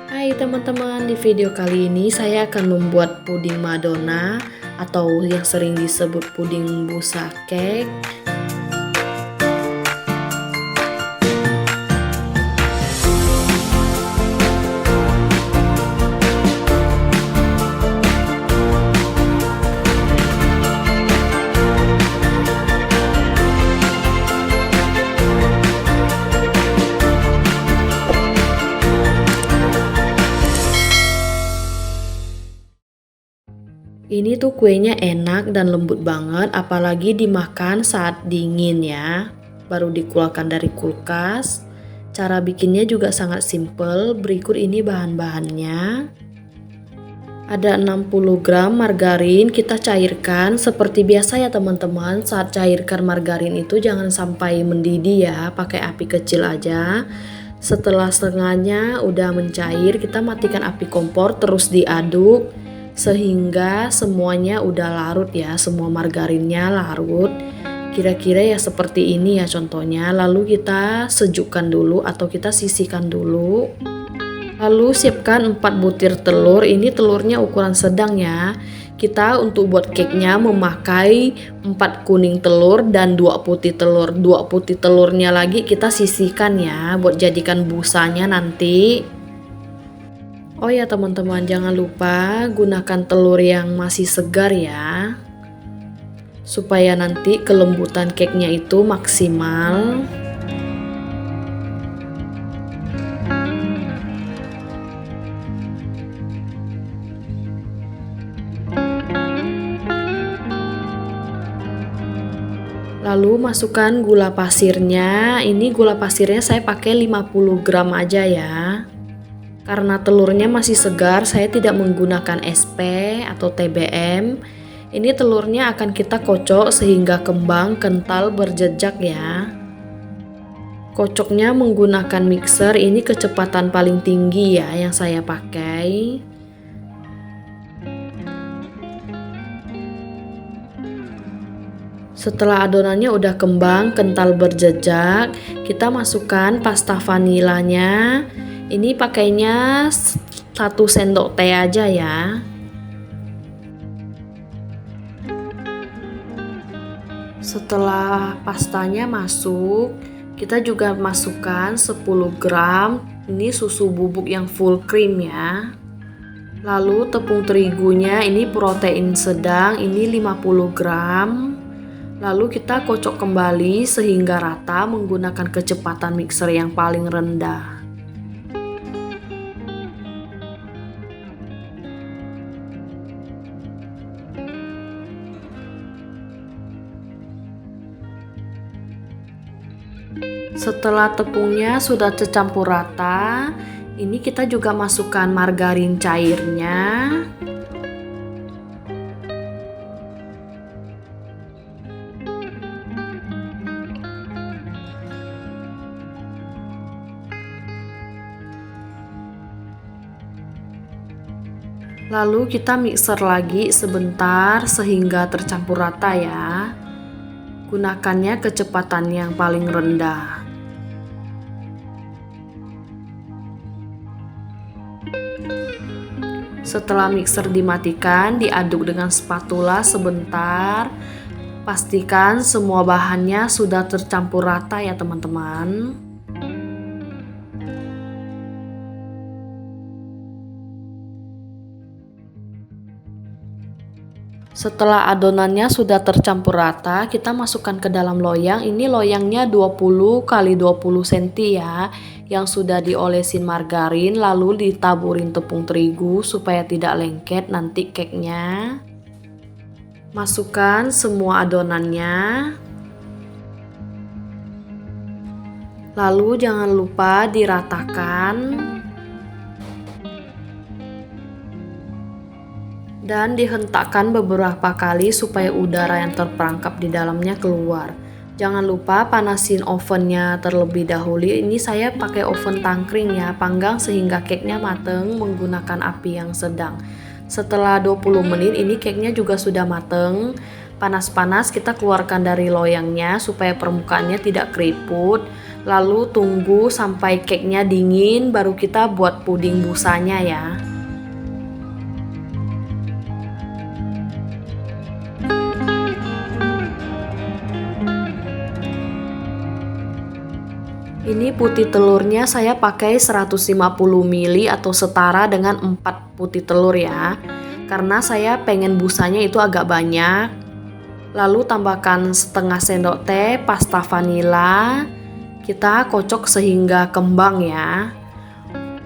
Hai teman-teman, di video kali ini saya akan membuat puding Madonna atau yang sering disebut puding busa cake. Ini tuh kuenya enak dan lembut banget, apalagi dimakan saat dingin ya. Baru dikeluarkan dari kulkas. Cara bikinnya juga sangat simple. Berikut ini bahan-bahannya. Ada 60 gram margarin, kita cairkan seperti biasa ya teman-teman. Saat cairkan margarin itu jangan sampai mendidih ya, pakai api kecil aja. Setelah setengahnya udah mencair, kita matikan api kompor, terus diaduk sehingga semuanya udah larut ya, semua margarinnya larut. Kira-kira ya seperti ini ya contohnya. Lalu kita sejukkan dulu atau kita sisihkan dulu. Lalu siapkan 4 butir telur, ini telurnya ukuran sedang ya. Kita untuk buat cake-nya memakai 4 kuning telur dan 2 putih telur. 2 putih telurnya lagi kita sisihkan ya buat jadikan busanya nanti. Oh ya teman-teman, jangan lupa gunakan telur yang masih segar ya. Supaya nanti kelembutan cake-nya itu maksimal. Lalu masukkan gula pasirnya. Ini gula pasirnya saya pakai 50 gram aja ya. Karena telurnya masih segar, saya tidak menggunakan SP atau TBM. Ini telurnya akan kita kocok sehingga kembang kental berjejak ya. Kocoknya menggunakan mixer, ini kecepatan paling tinggi ya yang saya pakai. Setelah adonannya udah kembang, kental berjejak, kita masukkan pasta vanilanya. Ini pakainya 1 sendok teh aja ya. Setelah pastanya masuk, kita juga masukkan 10 gram. Ini susu bubuk yang full cream ya. Lalu tepung terigunya, ini protein sedang, ini 50 gram. Lalu kita kocok kembali sehingga rata menggunakan kecepatan mixer yang paling rendah. Setelah tepungnya sudah tercampur rata, ini kita juga masukkan margarin cairnya. Lalu kita mixer lagi sebentar sehingga tercampur rata ya. Gunakannya kecepatan yang paling rendah. Setelah mixer dimatikan, diaduk dengan spatula sebentar. Pastikan semua bahannya sudah tercampur rata ya teman-teman. Setelah adonannya sudah tercampur rata, kita masukkan ke dalam loyang. Ini loyangnya 20 x 20 cm ya, yang sudah diolesin margarin lalu ditaburin tepung terigu supaya tidak lengket nanti cake-nya. Masukkan semua adonannya. Lalu jangan lupa diratakan. Dan dihentakkan beberapa kali supaya udara yang terperangkap di dalamnya keluar. Jangan lupa panasin ovennya terlebih dahulu. Ini saya pakai oven tangkring ya, panggang sehingga cake-nya mateng menggunakan api yang sedang. Setelah 20 menit ini cake-nya juga sudah mateng. Panas-panas kita keluarkan dari loyangnya supaya permukaannya tidak keriput. Lalu tunggu sampai cake-nya dingin, baru kita buat puding busanya ya. Ini putih telurnya saya pakai 150 ml atau setara dengan 4 putih telur ya. Karena saya pengen busanya itu agak banyak. Lalu tambahkan setengah sendok teh pasta vanila. Kita kocok sehingga kembang ya.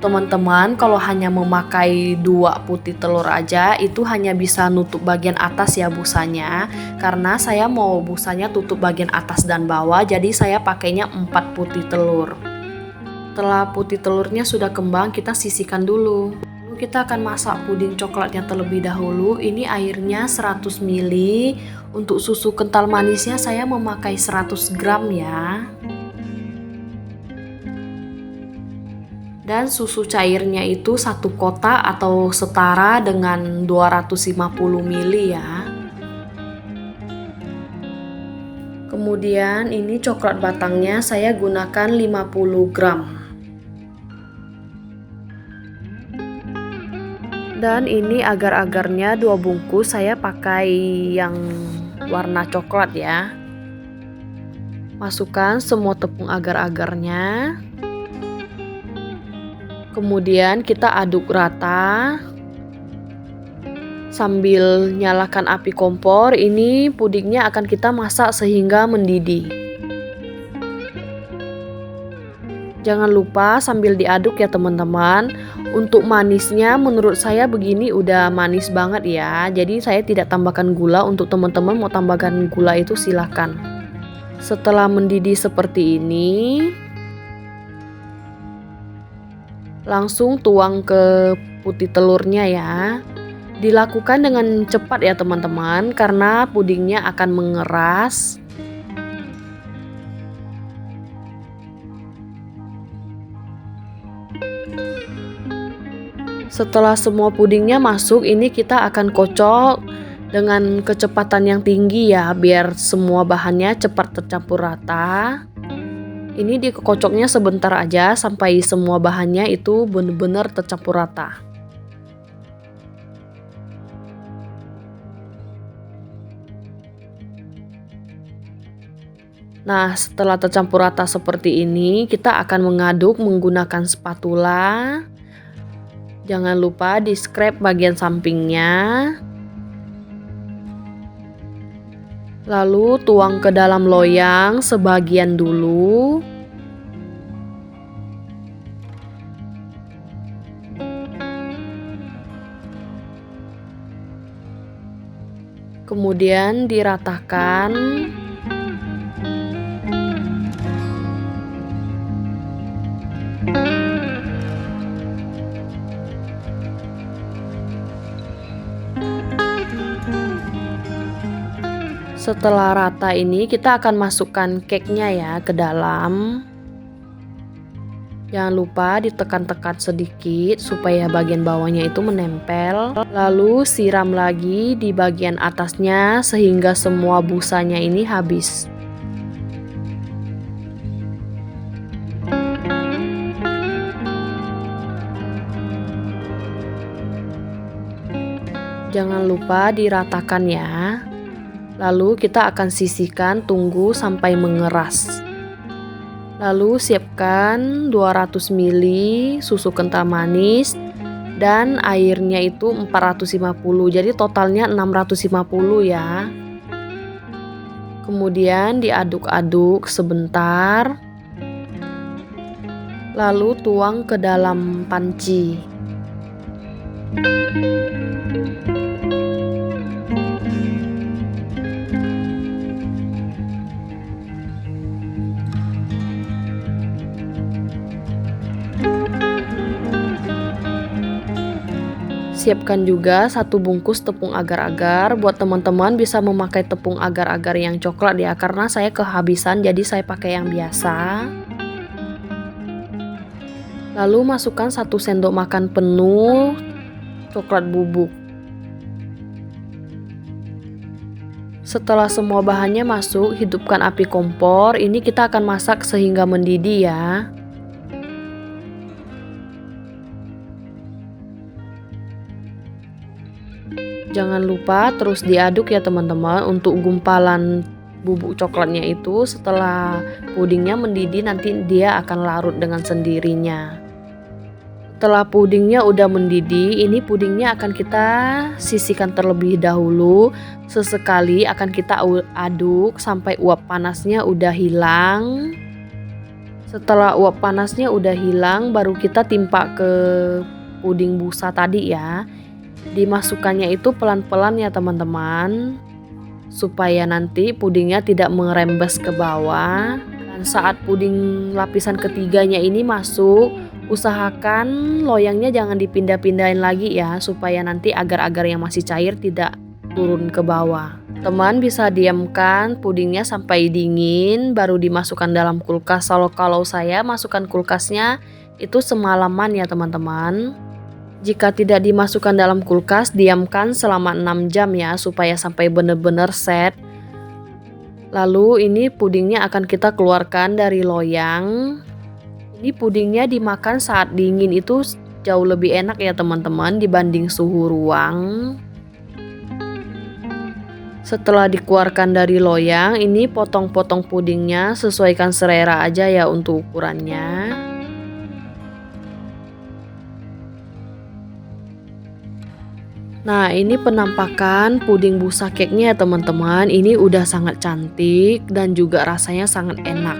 Teman-teman, kalau hanya memakai 2 putih telur aja itu hanya bisa nutup bagian atas ya busanya. Karena saya mau busanya tutup bagian atas dan bawah, jadi saya pakainya 4 putih telur. Setelah putih telurnya sudah kembang, kita sisihkan dulu. Lalu kita akan masak puding coklatnya terlebih dahulu. Ini airnya 100 ml. Untuk susu kental manisnya saya memakai 100 gram ya. Dan susu cairnya itu 1 kotak atau setara dengan 250 ml ya. Kemudian ini coklat batangnya saya gunakan 50 gram. Dan ini agar-agarnya 2 bungkus saya pakai yang warna coklat ya. Masukkan semua tepung agar-agarnya. Kemudian kita aduk rata sambil nyalakan api kompor. Ini pudingnya akan kita masak sehingga mendidih. Jangan lupa sambil diaduk ya teman-teman. Untuk manisnya menurut saya begini udah manis banget ya. Jadi saya tidak tambahkan gula. Untuk teman-teman mau tambahkan gula itu silahkan. Setelah mendidih seperti ini, langsung tuang ke putih telurnya ya. Dilakukan dengan cepat ya teman-teman, karena pudingnya akan mengeras. Setelah semua pudingnya masuk, ini kita akan kocok dengan kecepatan yang tinggi ya, biar semua bahannya cepat tercampur rata. Ini dikocoknya sebentar aja sampai semua bahannya itu benar-benar tercampur rata. Nah, setelah tercampur rata seperti ini, kita akan mengaduk menggunakan spatula. Jangan lupa di scrap bagian sampingnya. Lalu tuang ke dalam loyang sebagian dulu. Kemudian diratakan. Setelah rata ini kita akan masukkan cake-nya ya ke dalam. Jangan lupa ditekan-tekan sedikit supaya bagian bawahnya itu menempel. Lalu siram lagi di bagian atasnya sehingga semua busanya ini habis. Jangan lupa diratakan ya. Lalu kita akan sisihkan, tunggu sampai mengeras. Lalu siapkan 200 ml susu kental manis dan airnya itu 450. Jadi totalnya 650 ya. Kemudian diaduk-aduk sebentar. Lalu tuang ke dalam panci. Siapkan juga 1 bungkus tepung agar-agar. Buat teman-teman bisa memakai tepung agar-agar yang coklat ya, karena saya kehabisan jadi saya pakai yang biasa. Lalu masukkan 1 sendok makan penuh coklat bubuk. Setelah semua bahannya masuk, hidupkan api kompor. Ini kita akan masak sehingga mendidih ya. Jangan lupa terus diaduk ya teman-teman untuk gumpalan bubuk coklatnya itu. Setelah pudingnya mendidih nanti dia akan larut dengan sendirinya. Setelah pudingnya udah mendidih, ini pudingnya akan kita sisihkan terlebih dahulu. Sesekali akan kita aduk sampai uap panasnya udah hilang. Setelah uap panasnya udah hilang, baru kita timpa ke puding busa tadi ya. Dimasukkannya itu pelan-pelan ya teman-teman, supaya nanti pudingnya tidak merembes ke bawah. Dan saat puding lapisan ketiganya ini masuk, usahakan loyangnya jangan dipindah-pindahin lagi ya, supaya nanti agar-agar yang masih cair tidak turun ke bawah. Teman bisa diamkan pudingnya sampai dingin baru dimasukkan dalam kulkas. Kalau saya masukkan kulkasnya itu semalaman ya teman-teman. Jika tidak dimasukkan dalam kulkas, diamkan selama 6 jam ya, supaya sampai benar-benar set. Lalu ini pudingnya akan kita keluarkan dari loyang. Ini pudingnya dimakan saat dingin itu jauh lebih enak ya teman-teman dibanding suhu ruang. Setelah dikeluarkan dari loyang, ini potong-potong pudingnya, sesuaikan selera aja ya untuk ukurannya. Nah, ini penampakan puding busa cake-nya ya teman-teman. Ini udah sangat cantik dan juga rasanya sangat enak.